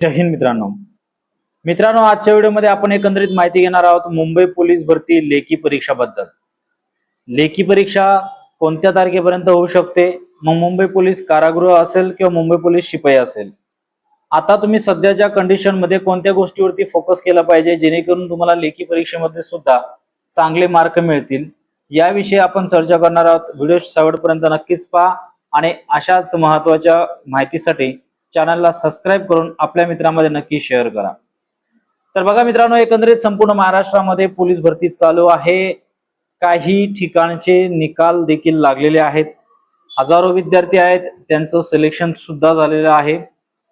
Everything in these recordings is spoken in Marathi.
जय हिंद मित्रांनो आजच्या व्हिडिओमध्ये आपण एकंदरीत माहिती घेणार आहोत मुंबई पोलीस भरती लेखी परीक्षाबद्दल। लेखी परीक्षा कोणत्या तारखेपर्यंत होऊ शकते, मग मुंबई पोलीस कारागृह असेल किंवा मुंबई पोलीस शिपाई असेल, आता तुम्ही सध्याच्या कंडिशन मध्ये कोणत्या गोष्टीवरती फोकस केला पाहिजे जेणेकरून तुम्हाला लेखी परीक्षेमध्ये सुद्धा चांगले मार्क मिळतील, याविषयी आपण चर्चा करणार आहोत। व्हिडिओ शेवटपर्यंत नक्कीच पहा आणि अशाच महत्त्वाच्या माहितीसाठी चॅनलला सबस्क्राइब करून आपल्या मित्रांमध्ये नक्की शेअर करा। तर बघा मित्रांनो, एकंदरीत संपूर्ण महाराष्ट्रामध्ये पोलीस भरती चालू आहे। काही ठिकाणचे निकाल देखील लागलेले आहेत। हजारो विद्यार्थी आहेत, त्यांचं सिलेक्शन सुद्धा झालेलं आहे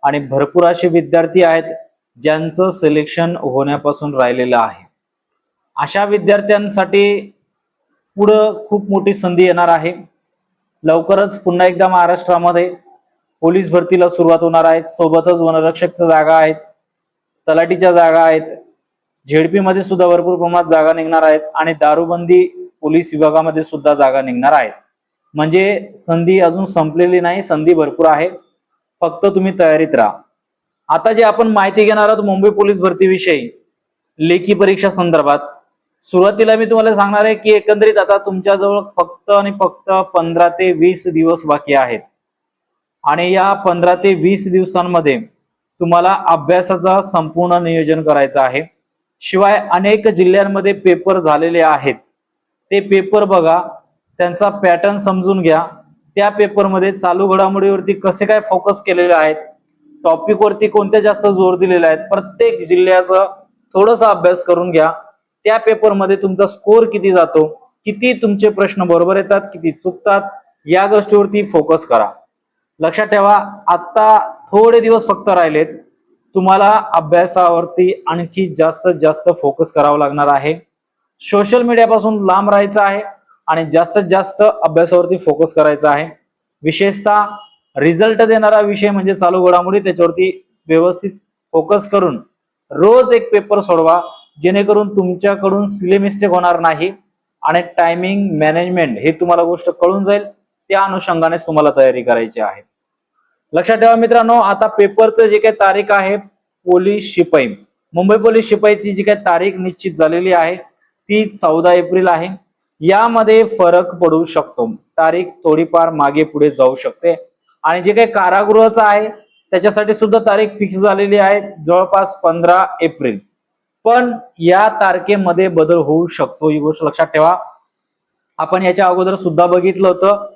आणि भरपूर असे विद्यार्थी आहेत ज्यांचं सिलेक्शन होण्यापासून राहिलेलं आहे। अशा विद्यार्थ्यांसाठी पुढे खूप मोठी संधी येणार आहे। लवकरच पुन्हा एकदा महाराष्ट्रामध्ये पोलीस भरतीला सुरुवात होणार आहे। सोबतच वनरक्षकच्या जागा आहेत, तलाठीच्या जागा आहेत, झेडपी मध्ये सुद्धा भरपूर प्रमाणात जागा निघणार आहेत आणि दारूबंदी पोलीस विभागामध्ये सुद्धा जागा निघणार आहेत। म्हणजे संधी अजून संपलेली नाही, संधी भरपूर आहे, फक्त तुम्ही तयारीत राहा। आता जे आपण माहिती घेणार आहोत मुंबई पोलीस भरतीविषयी लेखी परीक्षा संदर्भात, सुरुवातीला मी तुम्हाला सांगणार आहे की एकंदरीत आता तुमच्याजवळ फक्त आणि फक्त 15 ते 20 दिवस बाकी आहेत आणि या 15 ते 20 दिवसांमध्ये तुम्हाला अभ्यासाचा संपूर्ण नियोजन करायचं आहे। शिवाय अनेक जिल्ह्यांमध्ये पेपर झालेले आहेत, ते पेपर बघा, त्यांचा पॅटर्न समजून घ्या। त्या पेपरमध्ये चालू घडामोडीवरती कसे काय फोकस केलेले आहेत, टॉपिक वरती कोणते जास्त जोर दिलेले आहेत, प्रत्येक जिल्ह्याचा थोडासा अभ्यास करून घ्या। त्या पेपरमध्ये तुमचा स्कोर किती जातो, किती तुमचे प्रश्न बरोबर येतात, किती चुकतात, या गोष्टीवरती फोकस करा। लक्षात ठेवा, आता थोडे दिवस फक्त राहिलेत, तुम्हाला अभ्यासावरती आणखी जास्तीत जास्त फोकस करावा लागणार आहे। सोशल मीडियापासून लांब राहायचं आहे आणि जास्तीत जास्त अभ्यासावरती फोकस करायचा आहे। विशेषतः रिझल्ट देणारा विषय म्हणजे चालू घडामोडी, त्याच्यावरती व्यवस्थित फोकस करून रोज एक पेपर सोडवा, जेणेकरून तुमच्याकडून सिली मिस्टेक होणार नाही आणि टायमिंग मॅनेजमेंट हे तुम्हाला गोष्ट कळून जाईल। त्या अनुषंगाने तुम्हाला तयारी करायची आहे। लक्षात ठेवा मित्रांनो, आता पेपरचं जे काही तारीख आहे, पोलीस शिपाई मुंबई पोलीस शिपाईची जी काही तारीख निश्चित झालेली आहे ती 14 एप्रिल आहे। यामध्ये फरक पडू शकतो, तारीख थोडीफार मागे पुढे जाऊ शकते आणि जे काही कारागृहाचं आहे त्याच्यासाठी सुद्धा तारीख फिक्स झालेली आहे, जवळपास 15 एप्रिल। पण या तारखेमध्ये बदल होऊ शकतो, ही गोष्ट लक्षात ठेवा। आपण याच्या अगोदर सुद्धा बघितलं होतं,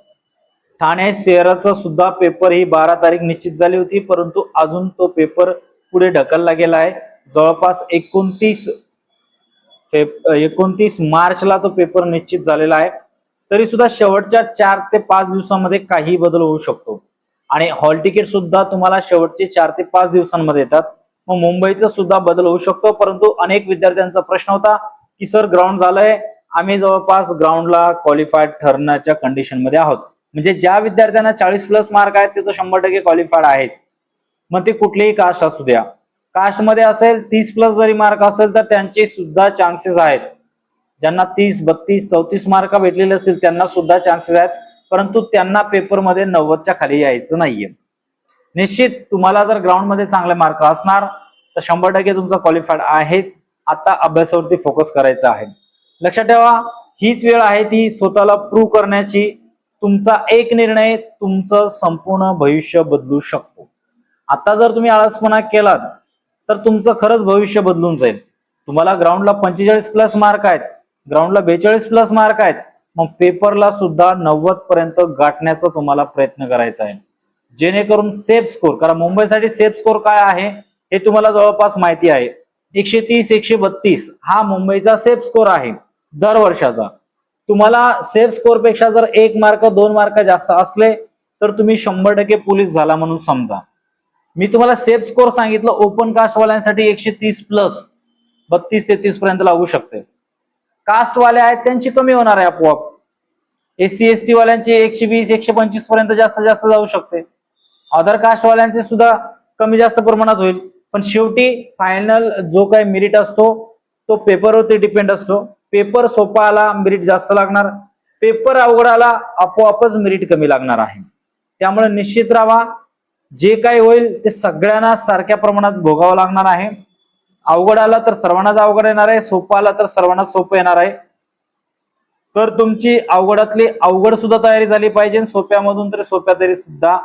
ठाणे शहराचा सुद्धा पेपर ही 12 तारीख निश्चित झाली होती, परंतु अजून तो पेपर पुढे ढकलला गेला आहे। जवळपास 29 मार्चला तो पेपर निश्चित झालेला आहे। तरी सुद्धा शेवटच्या 4 ते 5 दिवसांमध्ये काही बदल होऊ शकतो आणि हॉल तिकीट सुद्धा तुम्हाला शेवटचे 4 ते 5 दिवसांमध्ये येतात। मग मुंबईचा सुद्धा बदल होऊ शकतो, परंतु अनेक विद्यार्थ्यांचा प्रश्न होता की सर ग्राउंड झालंय, आम्ही जवळपास ग्राउंडला क्वालिफाईड ठरण्याच्या कंडिशन मध्ये आहोत। म्हणजे ज्या विद्यार्थ्यांना 40+ मार्क आहेत ते तर 100% क्वालिफाईड आहेच, मग ते कुठलीही कास्ट असू द्या। कास्ट मध्ये असेल 30+ जरी मार्क असेल तर त्यांचे सुद्धा चान्सेस आहेत। ज्यांना 30, 32, 34 मार्क भेटलेले असतील त्यांना सुद्धा चान्सेस आहेत, परंतु त्यांना पेपरमध्ये 90च्या खाली यायचं नाहीये। निश्चित तुम्हाला जर ग्राउंड मध्ये चांगले मार्क असणार तर 100% तुमचा क्वालिफाईड आहेच। आता अभ्यासावरती फोकस करायचा आहे। लक्षात ठेवा, हीच वेळ आहे ती स्वतःला प्रूव्ह करण्याची। तुमचा एक निर्णय तुमचं संपूर्ण भविष्य बदलू शकतो। आता जर तुम्ही आळसपणा केलात तर तुमचं खरंच भविष्य बदलून जाईल। तुम्हाला ग्राउंडला 45+ मार्क आहेत, ग्राउंडला 42+ मार्क आहेत, मग पेपरला सुद्धा 90 पर्यंत गाठण्याचा तुम्हाला प्रयत्न करायचा आहे, जेणेकरून सेफ स्कोर, कारण मुंबईसाठी सेफ स्कोर काय आहे हे तुम्हाला जवळपास माहिती आहे। 130, 132 हा मुंबईचा सेफ स्कोर आहे दर वर्षाचा। तुम्हाला सेफ स्कोर पेक्षा जर 1 मार्क 2 मार्क जास्त असले तर तुम्ही 100% पोलीस झाला म्हणून समजा। मी तुम्हाला सेफ स्कोर सांगितलं, ओपन कास्ट वाल्यांसाठी 130+, 32-33 पर्यंत लागू शकते। कास्ट वाले आहेत त्यांची कमी होणार आहे आपोआप। SC ST वाल्यांची 120, 125 पर्यंत जास्त जाऊ शकते। अदर कास्ट वाल्यांचे सुद्धा कमी जास्त प्रमाणात होईल, पण शेवटी फायनल जो काही मेरिट असतो तो पेपरवरती डिपेंड असतो। पेपर सोपा आला मेरिट जास्त लागणार, पेपर अवघड आला आपोआपच मेरिट कमी लागणार आहे। त्यामुळे निश्चित राहा, जे काही होईल ते सगळ्यांना सारख्या प्रमाणात भोगावं लागणार आहे. अवघड आलं तर सर्वांनाच अवघड येणार आहे, सोपं आलं तर सर्वांनाच सोपं येणार आहे. तर तुमची अवघडातली अवघड सुद्धा तयारी झाली पाहिजे, सोप्यामधून तरी सोप्या तरी सुद्धा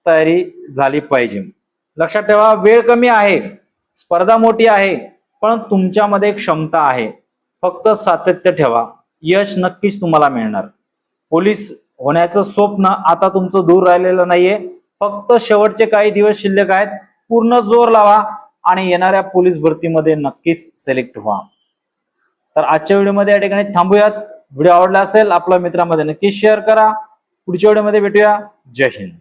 तयारी झाली पाहिजे. लक्षात ठेवा, वेळ कमी आहे, स्पर्धा मोठी आहे, पण तुमच्यामध्ये क्षमता आहे. फक्त सातत्य ठेवा, यश नक्कीच तुम्हाला मिळणार. पोलीस होण्याचं स्वप्न आता तुमचं दूर राहिलेलं नाहीये. फक्त शेवटचे काही दिवस शिल्लक आहेत. पूर्ण जोर लावा आणि येणाऱ्या पोलीस भरतीमध्ये नक्कीच सिलेक्ट व्हा. तर आजच्या व्हिडिओमध्ये या ठिकाणी थांबूयात. व्हिडिओ आवडला असेल आपल्या मित्रांमध्ये नक्की शेअर करा. पुढच्या व्हिडिओमध्ये भेटूया. जय हिंद.